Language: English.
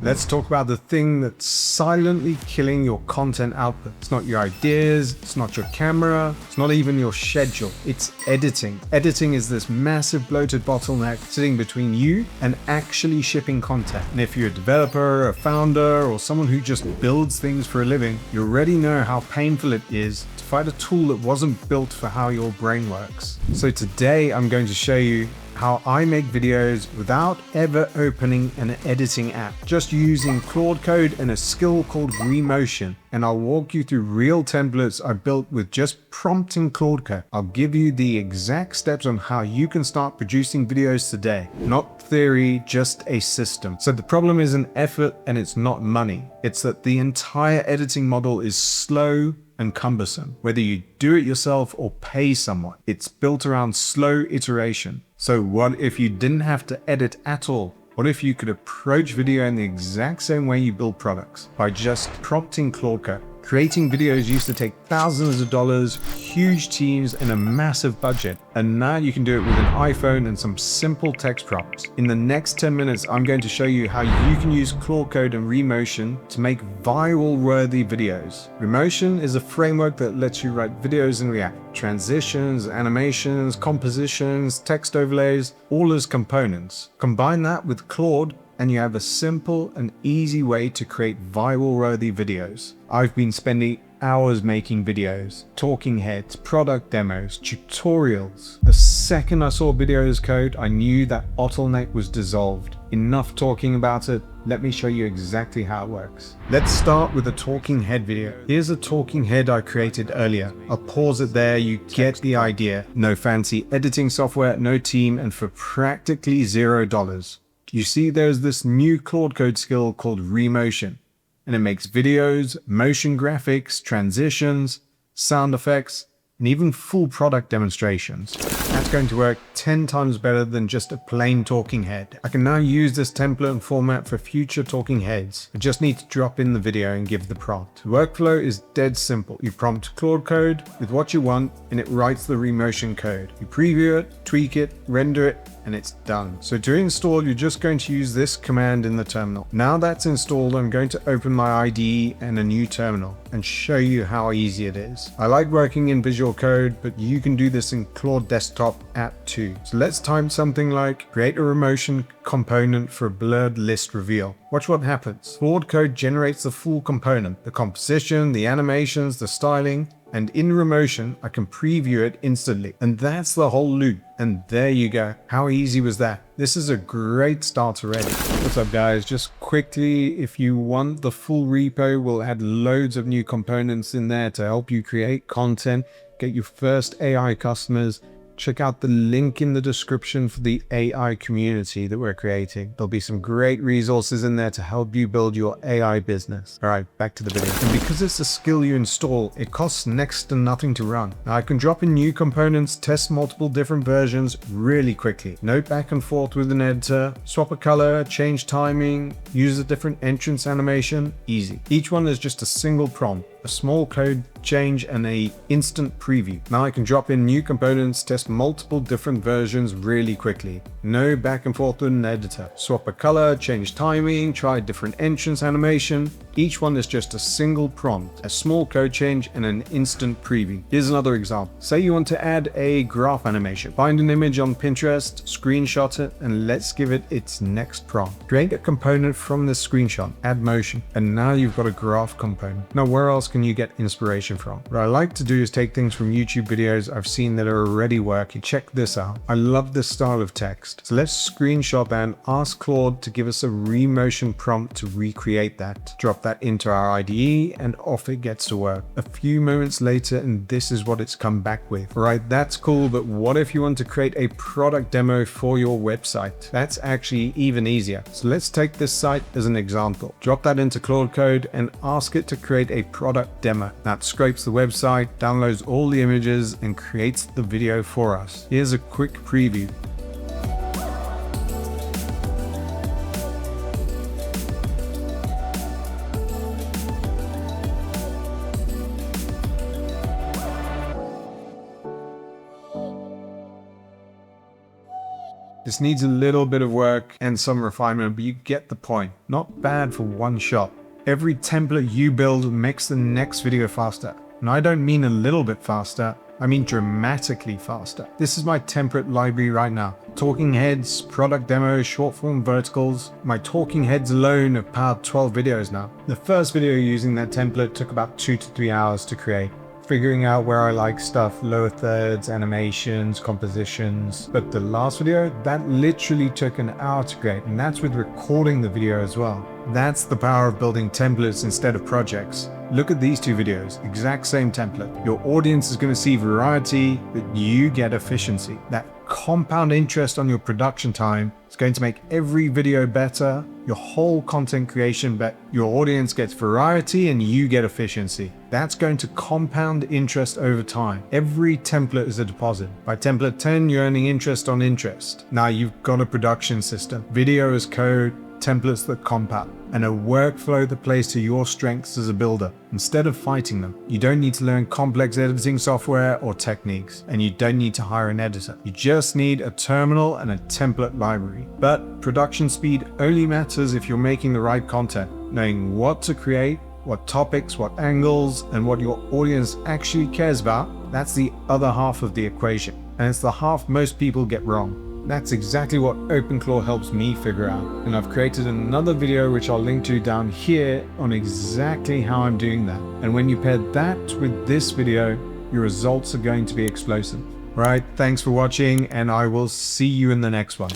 Let's talk about the thing that's silently killing your content output. It's not your ideas, it's not your camera, it's not even your schedule, it's editing. Editing is this massive bloated bottleneck sitting between you and actually shipping content. And if you're a developer, a founder, or someone who just builds things for a living, you already know how painful it is to find a tool that wasn't built for how your brain works. So today I'm going to show you how I make videos without ever opening an editing app, just using Claude code and a skill called Remotion. And I'll walk you through real templates I built with just prompting Claude code. I'll give you the exact steps on how you can start producing videos today. Not theory, just a system. So the problem isn't effort and it's not money. It's that the entire editing model is slow and cumbersome. Whether you do it yourself or pay someone, it's built around slow iteration. So what if you didn't have to edit at all? What if you could approach video in the exact same way you build products, by just prompting Claude code? Creating videos used to take thousands of dollars, huge teams, and a massive budget. And now you can do it with an iPhone and some simple text prompts. In the next 10 minutes, I'm going to show you how you can use Claude code and Remotion to make viral-worthy videos. Remotion is a framework that lets you write videos in React. Transitions, animations, compositions, text overlays, all as components. Combine that with Claude, and you have a simple and easy way to create viral-worthy videos. I've been spending hours making videos, talking heads, product demos, tutorials. The second I saw videos code, I knew that bottleneck was dissolved. Enough talking about it, let me show you exactly how it works. Let's start with a talking head video. Here's a talking head I created earlier. I'll pause it there, you get the idea. No fancy editing software, no team, and for practically $0. You see there's this new Claude code skill called Remotion, and it makes videos, motion graphics, transitions, sound effects, and even full product demonstrations. That's going to work 10 times better than just a plain talking head. I can now use this template and format for future talking heads. I just need to drop in the video and give the prompt. The workflow is dead simple. You prompt Claude code with what you want, and it writes the Remotion code. You preview it, tweak it, render it, and it's done. So to install, you're just going to use this command in the terminal. Now that's installed, I'm going to open my IDE and a new terminal and show you how easy it is. I like working in Visual Code, but you can do this in Claude Desktop app too. So let's type something like create a Remotion component for a blurred list reveal. Watch what happens. Claude code generates the full component, the composition, the animations, the styling, and in Remotion, I can preview it instantly. And that's the whole loop. And there you go. How easy was that? This is a great start already. What's up guys? Just quickly, if you want the full repo, we'll add loads of new components in there to help you create content, get your first AI customers. Check out the link in the description for the AI community that we're creating. There'll be some great resources in there to help you build your AI business. All right, back to the video. And because it's a skill you install, it costs next to nothing to run. Now I can drop in new components, test multiple different versions really quickly. No back and forth with an editor, swap a color, change timing, use a different entrance animation, easy. Each one is just a single prompt, a small code change, and a instant preview. Now I can drop in new components, test multiple different versions really quickly. No back and forth with an editor. Swap a color, change timing, try a different entrance animation. Each one is just a single prompt, a small code change, and an instant preview. Here's another example. Say you want to add a graph animation. Find an image on Pinterest, screenshot it, and let's give it its next prompt. Create a component from this screenshot, add motion, and now you've got a graph component. Now where else can you get inspiration from? What I like to do is take things from YouTube videos I've seen that are already working. Check this out. I love this style of text. So let's screenshot that and ask Claude to give us a Remotion prompt to recreate that. Drop that into our IDE and off it gets to work. A few moments later and this is what it's come back with. Right, that's cool, but what if you want to create a product demo for your website? That's actually even easier. So let's take this site as an example. Drop that into Claude code and ask it to create a product demo. That scrapes the website, downloads all the images, and creates the video for us. Here's a quick preview. This needs a little bit of work and some refinement, but you get the point. Not bad for one shot. Every template you build makes the next video faster. And I don't mean a little bit faster, I mean dramatically faster. This is my template library right now. Talking heads, product demos, short form verticals. My talking heads alone have powered 12 videos now. The first video using that template took about 2 to 3 hours to create. Figuring out where I like stuff, lower thirds, animations, compositions. But the last video, that literally took an hour to create, and that's with recording the video as well. That's the power of building templates instead of projects. Look at these two videos, exact same template. Your audience is going to see variety, but you get efficiency. That compound interest on your production time is going to make every video better, your whole content creation better. Your audience gets variety and you get efficiency. That's going to compound interest over time. Every template is a deposit. By template 10, you're earning interest on interest. Now you've got a production system, video as code, templates that compound, and a workflow that plays to your strengths as a builder. Instead of fighting them, you don't need to learn complex editing software or techniques, and you don't need to hire an editor. You just need a terminal and a template library. But production speed only matters if you're making the right content, knowing what to create, what topics, what angles, and what your audience actually cares about. That's the other half of the equation, and it's the half most people get wrong. That's exactly what OpenClaw helps me figure out, and I've created another video which I'll link to down here on exactly how I'm doing that. And when you pair that with this video, your results are going to be explosive. Right, thanks for watching, and I will see you in the next one.